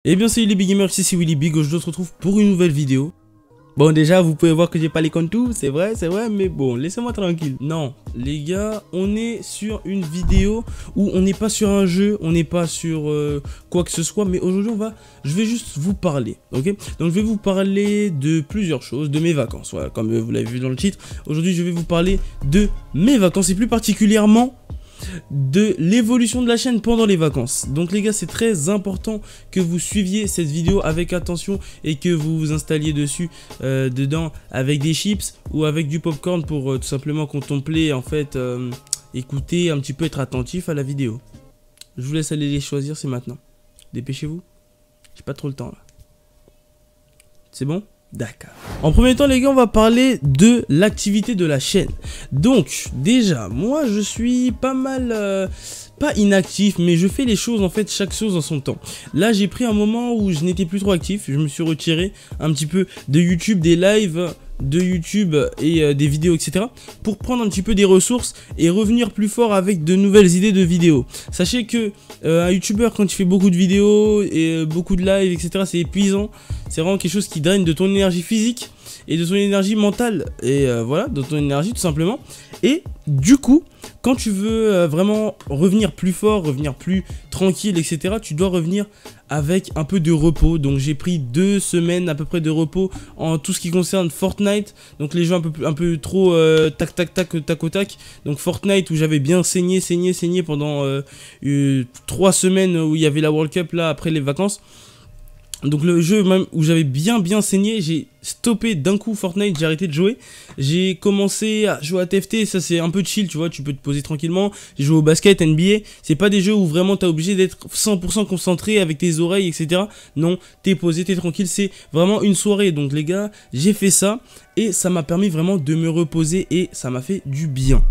Eh bien salut les big gamers, ici c'est Willy Big, je te retrouve pour une nouvelle vidéo. Bon déjà vous pouvez voir que j'ai pas les contours, c'est vrai, mais bon, laissez-moi tranquille. Non, les gars, on est sur une vidéo où on n'est pas sur un jeu, on n'est pas sur quoi que ce soit, mais aujourd'hui je vais juste vous parler, ok? Donc je vais vous parler de plusieurs choses, de mes vacances, voilà, comme vous l'avez vu dans le titre. Aujourd'hui je vais vous parler de mes vacances et plus particulièrement de l'évolution de la chaîne pendant les vacances. Donc les gars, c'est très important que vous suiviez cette vidéo avec attention et que vous vous installiez dessus dedans avec des chips ou avec du popcorn pour tout simplement contempler, en fait, écouter un petit peu, être attentif à la vidéo. Je vous laisse aller les choisir, c'est maintenant. Dépêchez-vous, j'ai pas trop le temps là. C'est bon? D'accord. En premier temps les gars, on va parler de l'activité de la chaîne. Donc déjà, moi je suis pas mal, pas inactif, mais je fais les choses en fait, chaque chose en son temps. Là j'ai pris un moment où je n'étais plus trop actif, je me suis retiré un petit peu de YouTube, des lives de YouTube et des vidéos etc. pour prendre un petit peu des ressources et revenir plus fort avec de nouvelles idées de vidéos. Sachez que un YouTuber quand il fait beaucoup de vidéos et beaucoup de lives etc, c'est épuisant. C'est vraiment quelque chose qui draine de ton énergie physique et de ton énergie mentale et voilà, de ton énergie tout simplement. Et du coup, quand tu veux vraiment revenir plus fort, revenir plus tranquille, etc., tu dois revenir avec un peu de repos. Donc j'ai pris 2 semaines à peu près de repos en tout ce qui concerne Fortnite. Donc les jeux un peu trop tac au tac. Donc Fortnite où j'avais bien saigné pendant 3 semaines où il y avait la World Cup là après les vacances. Donc le jeu même où j'avais bien saigné, j'ai stoppé d'un coup Fortnite, j'ai arrêté de jouer. J'ai commencé à jouer à TFT, ça c'est un peu chill, tu vois, tu peux te poser tranquillement. J'ai joué au basket, NBA, c'est pas des jeux où vraiment t'es obligé d'être 100% concentré avec tes oreilles, etc. Non, t'es posé, t'es tranquille, c'est vraiment une soirée. Donc les gars, j'ai fait ça et ça m'a permis vraiment de me reposer et ça m'a fait du bien.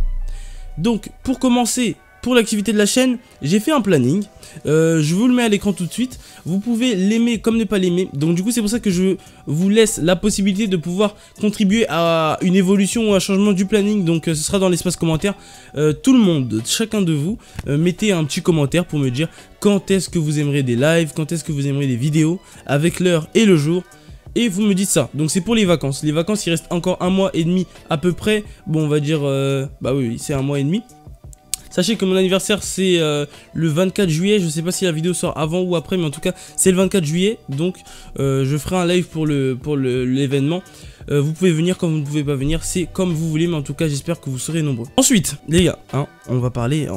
Donc pour commencer, pour l'activité de la chaîne, j'ai fait un planning. Je vous le mets à l'écran tout de suite. Vous pouvez l'aimer comme ne pas l'aimer. Donc du coup c'est pour ça que je vous laisse la possibilité de pouvoir contribuer à une évolution ou un changement du planning. Donc ce sera dans l'espace commentaire. Tout le monde, chacun de vous, mettez un petit commentaire pour me dire quand est-ce que vous aimerez des lives, quand est-ce que vous aimerez des vidéos, avec l'heure et le jour. Et vous me dites ça. Donc c'est pour les vacances. Les vacances il reste encore 1 mois et demi à peu près. Bon on va dire, bah oui c'est 1 mois et demi. Sachez que mon anniversaire c'est le 24 juillet, je sais pas si la vidéo sort avant ou après mais en tout cas c'est le 24 juillet. Donc je ferai un live pour l'événement. Vous pouvez venir comme vous ne pouvez pas venir, c'est comme vous voulez mais en tout cas j'espère que vous serez nombreux. Ensuite les gars, hein, on va parler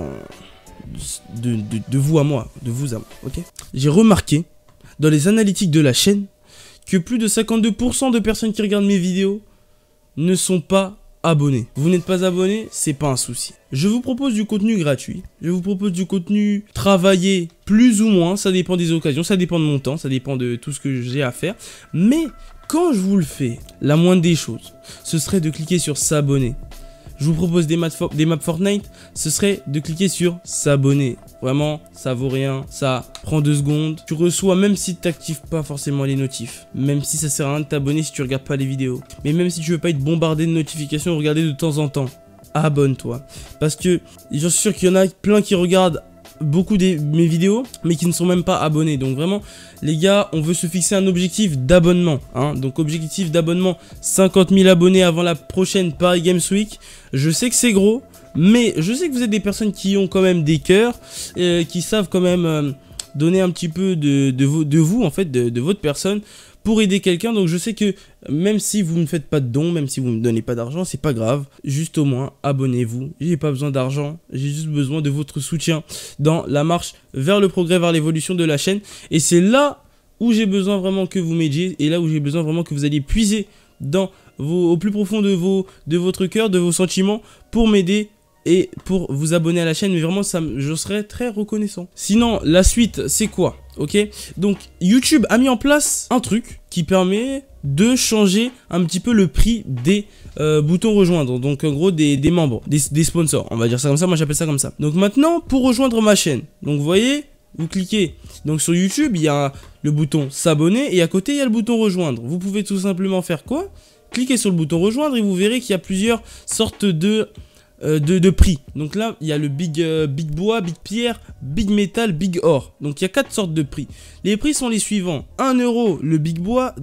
de vous à moi, de vous à moi, ok? J'ai remarqué dans les analytiques de la chaîne que plus de 52% de personnes qui regardent mes vidéos ne sont pas abonné. Vous n'êtes pas abonné, c'est pas un souci. Je vous propose du contenu gratuit. Je vous propose du contenu travaillé plus ou moins. Ça dépend des occasions, ça dépend de mon temps, ça dépend de tout ce que j'ai à faire. Mais quand je vous le fais, la moindre des choses, ce serait de cliquer sur s'abonner. Je vous propose des maps Fortnite, ce serait de cliquer sur s'abonner. Vraiment, ça vaut rien, ça prend 2 secondes. Tu reçois, même si tu n'actives pas forcément les notifs, même si ça sert à rien de t'abonner si tu regardes pas les vidéos, mais même si tu veux pas être bombardé de notifications, regarder de temps en temps, abonne-toi. Parce que j'en suis sûr qu'il y en a plein qui regardent beaucoup de mes vidéos mais qui ne sont même pas abonnés. Donc vraiment les gars, on veut se fixer un objectif d'abonnement, hein. Donc objectif d'abonnement 50 000 abonnés avant la prochaine Paris Games Week. Je sais que c'est gros mais je sais que vous êtes des personnes qui ont quand même des cœurs, qui savent quand même donner un petit peu de vous en fait, de votre personne pour aider quelqu'un. Donc je sais que même si vous ne faites pas de dons, même si vous ne me donnez pas d'argent, c'est pas grave. Juste au moins, abonnez-vous. J'ai pas besoin d'argent, j'ai juste besoin de votre soutien dans la marche vers le progrès, vers l'évolution de la chaîne. Et c'est là où j'ai besoin vraiment que vous m'aidiez et là où j'ai besoin vraiment que vous alliez puiser au plus profond de votre cœur, de vos sentiments pour m'aider et pour vous abonner à la chaîne. Mais vraiment je serais très reconnaissant. Sinon la suite c'est quoi? Ok, donc YouTube a mis en place un truc qui permet de changer un petit peu le prix des boutons rejoindre. Donc en gros des membres, des sponsors, on va dire ça comme ça, moi j'appelle ça comme ça. Donc maintenant pour rejoindre ma chaîne, donc vous voyez, vous cliquez donc sur YouTube, il y a le bouton s'abonner et à côté il y a le bouton rejoindre. Vous pouvez tout simplement faire quoi? Cliquez sur le bouton rejoindre et vous verrez qu'il y a plusieurs sortes de de prix. Donc là, il y a le big bois, big pierre, big métal, big or. Donc il y a 4 sortes de prix. Les prix sont les suivants: 1 euro le big bois,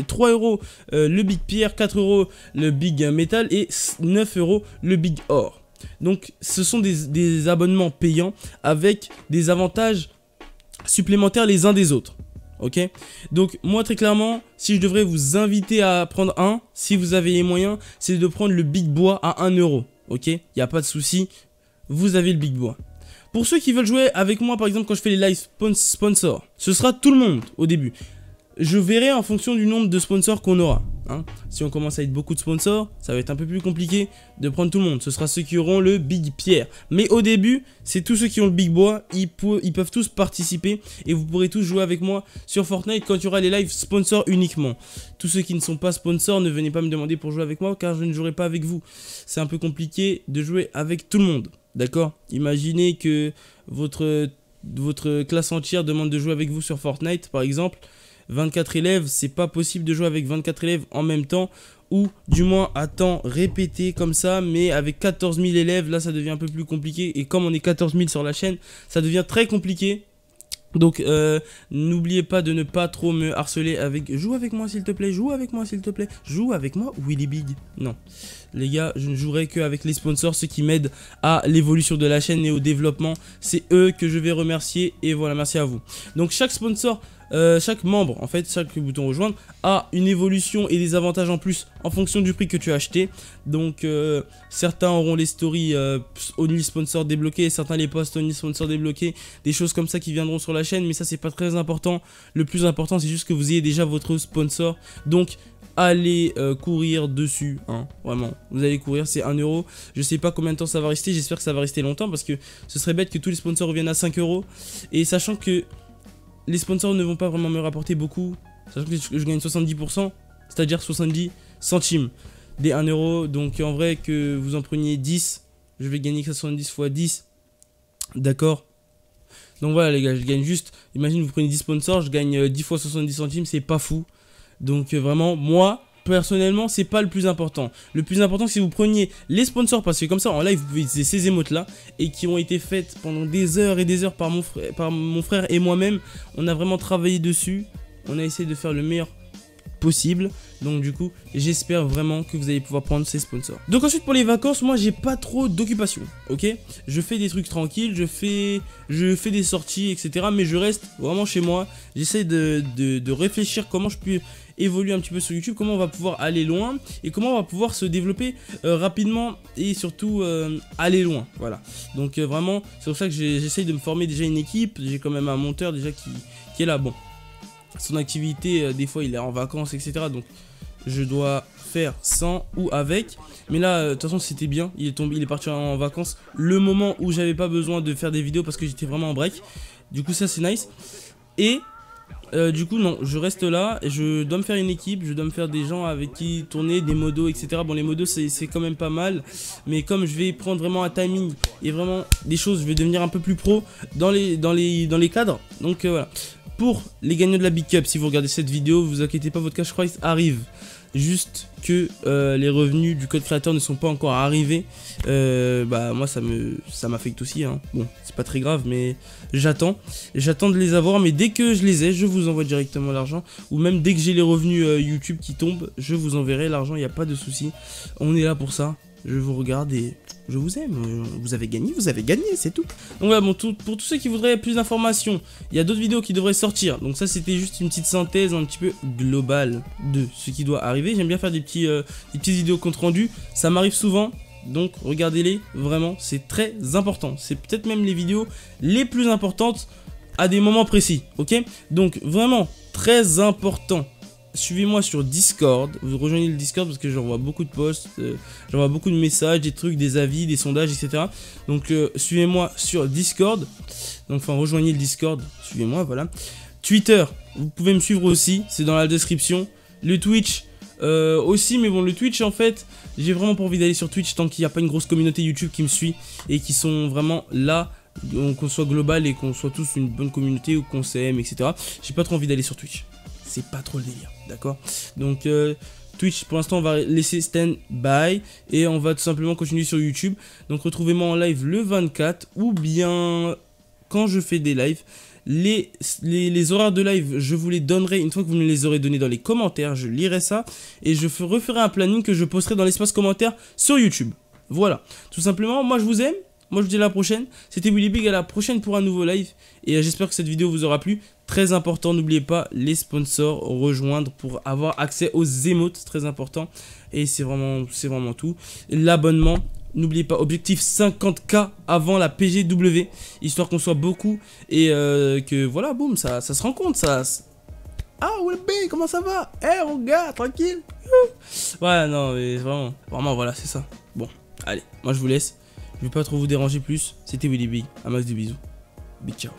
3 euros le big pierre, 4 euros le big métal et 9 euros le big or. Donc ce sont des abonnements payants avec des avantages supplémentaires les uns des autres. Ok, donc moi très clairement, si je devrais vous inviter à prendre un, si vous avez les moyens, c'est de prendre le big bois à 1 euro. Ok, il n'y a pas de souci, vous avez le big bois. Pour ceux qui veulent jouer avec moi, par exemple, quand je fais les live sponsors, ce sera tout le monde au début. Je verrai en fonction du nombre de sponsors qu'on aura. Hein. Si on commence à être beaucoup de sponsors, ça va être un peu plus compliqué de prendre tout le monde. Ce sera ceux qui auront le big pierre. Mais au début, c'est tous ceux qui ont le big bois. Ils peuvent tous participer et vous pourrez tous jouer avec moi sur Fortnite quand il y aura les live sponsors uniquement. Tous ceux qui ne sont pas sponsors, ne venez pas me demander pour jouer avec moi car je ne jouerai pas avec vous. C'est un peu compliqué de jouer avec tout le monde. D'accord? Imaginez que votre classe entière demande de jouer avec vous sur Fortnite par exemple. 24 élèves, c'est pas possible de jouer avec 24 élèves en même temps, ou du moins à temps répété comme ça, mais avec 14 000 élèves, là ça devient un peu plus compliqué, et comme on est 14 000 sur la chaîne, ça devient très compliqué. Donc n'oubliez pas de ne pas trop me harceler avec joue avec moi s'il te plaît, joue avec moi s'il te plaît, joue avec moi Willy Big. Non les gars, je ne jouerai qu'avec les sponsors, ceux qui m'aident à l'évolution de la chaîne et au développement. C'est eux que je vais remercier et voilà, merci à vous. Donc chaque sponsor, chaque membre, en fait, chaque bouton rejoindre a une évolution et des avantages en plus en fonction du prix que tu as acheté. Donc certains auront les stories only sponsor débloqués, certains les posts only sponsor débloqués, des choses comme ça qui viendront sur la chaîne, mais ça c'est pas très important. Le plus important c'est juste que vous ayez déjà votre sponsor. Donc allez courir dessus, hein, vraiment, vous allez courir, c'est 1 euro. Je sais pas combien de temps ça va rester, j'espère que ça va rester longtemps parce que ce serait bête que tous les sponsors reviennent à 5 euros. Et sachant que les sponsors ne vont pas vraiment me rapporter beaucoup, sachant que je gagne 70%, c'est-à-dire 70 centimes des 1 euro. Donc en vrai que vous en preniez 10, je vais gagner que 70 fois 10, d'accord. Donc voilà les gars, je gagne juste, imagine vous prenez 10 sponsors, je gagne 10 fois 70 centimes, c'est pas fou. Donc vraiment, moi, personnellement, c'est pas le plus important. Le plus important, c'est que vous preniez les sponsors, parce que comme ça, en live, vous pouvez utiliser ces émotes-là, et qui ont été faites pendant des heures et des heures par mon frère et moi-même. On a vraiment travaillé dessus, on a essayé de faire le meilleur possible. Donc du coup, j'espère vraiment que vous allez pouvoir prendre ces sponsors. Donc ensuite pour les vacances, moi j'ai pas trop d'occupation, ok. Je fais des trucs tranquilles, je fais des sorties, etc. Mais je reste vraiment chez moi. J'essaie de réfléchir comment je peux évoluer un petit peu sur YouTube, comment on va pouvoir aller loin et comment on va pouvoir se développer rapidement et surtout aller loin. Voilà. Donc vraiment, c'est pour ça que j'essaye de me former déjà une équipe. J'ai quand même un monteur déjà qui est là. Bon, son activité, des fois il est en vacances, etc. Donc je dois faire sans ou avec. Mais là, de toute façon, c'était bien. Il est parti en vacances le moment où j'avais pas besoin de faire des vidéos parce que j'étais vraiment en break. Du coup, ça c'est nice. Et du coup, non, je reste là. Et je dois me faire une équipe. Je dois me faire des gens avec qui tourner, des modos, etc. Bon, les modos, c'est quand même pas mal. Mais comme je vais prendre vraiment un timing et vraiment des choses, je vais devenir un peu plus pro dans les cadres. Donc voilà. Pour les gagnants de la Big Cup, si vous regardez cette vidéo, vous inquiétez pas, votre cash prize arrive. Juste que les revenus du code créateur ne sont pas encore arrivés. Bah moi ça m'affecte aussi, hein. Bon, c'est pas très grave, mais j'attends de les avoir. Mais dès que je les ai, je vous envoie directement l'argent. Ou même dès que j'ai les revenus YouTube qui tombent, je vous enverrai l'argent, il n'y a pas de souci. On est là pour ça. Je vous regarde et je vous aime. Vous avez gagné, c'est tout. Donc voilà, bon, pour tous ceux qui voudraient plus d'informations, il y a d'autres vidéos qui devraient sortir. Donc ça, c'était juste une petite synthèse un petit peu globale de ce qui doit arriver. J'aime bien faire des petites vidéos compte rendu. Ça m'arrive souvent. Donc regardez-les, vraiment, c'est très important. C'est peut-être même les vidéos les plus importantes à des moments précis. Ok? Donc vraiment, très important. Suivez-moi sur Discord, vous rejoignez le Discord parce que j'envoie beaucoup de posts, j'envoie beaucoup de messages, des trucs, des avis, des sondages, etc. Donc suivez-moi sur Discord, donc enfin rejoignez le Discord, suivez-moi, voilà. Twitter, vous pouvez me suivre aussi, c'est dans la description. Le Twitch aussi, mais bon le Twitch en fait, j'ai vraiment pas envie d'aller sur Twitch tant qu'il n'y a pas une grosse communauté YouTube qui me suit et qui sont vraiment là. Qu'on soit global et qu'on soit tous une bonne communauté ou qu'on s'aime, etc. J'ai pas trop envie d'aller sur Twitch. C'est pas trop le délire, d'accord? Donc Twitch, pour l'instant, on va laisser stand by et on va tout simplement continuer sur YouTube. Donc, retrouvez-moi en live le 24 ou bien quand je fais des lives. Les horaires de live, je vous les donnerai une fois que vous me les aurez donnés dans les commentaires. Je lirai ça et je referai un planning que je posterai dans l'espace commentaire sur YouTube. Voilà, tout simplement, moi je vous aime. Moi je vous dis à la prochaine. C'était Willy Big, à la prochaine pour un nouveau live. Et j'espère que cette vidéo vous aura plu. Très important, n'oubliez pas les sponsors, rejoindre pour avoir accès aux émotes, très important. Et c'est vraiment tout. L'abonnement. N'oubliez pas, objectif 50K avant la PGW, histoire qu'on soit beaucoup et que voilà, boum, ça se rend compte, ça. Ah, ouais, comment ça va? Eh, mon gars, tranquille. Ouais, non, mais vraiment, voilà, c'est ça. Bon, allez, moi je vous laisse. Je vais pas trop vous déranger plus. C'était Willy Big, un max de bisous. Big ciao.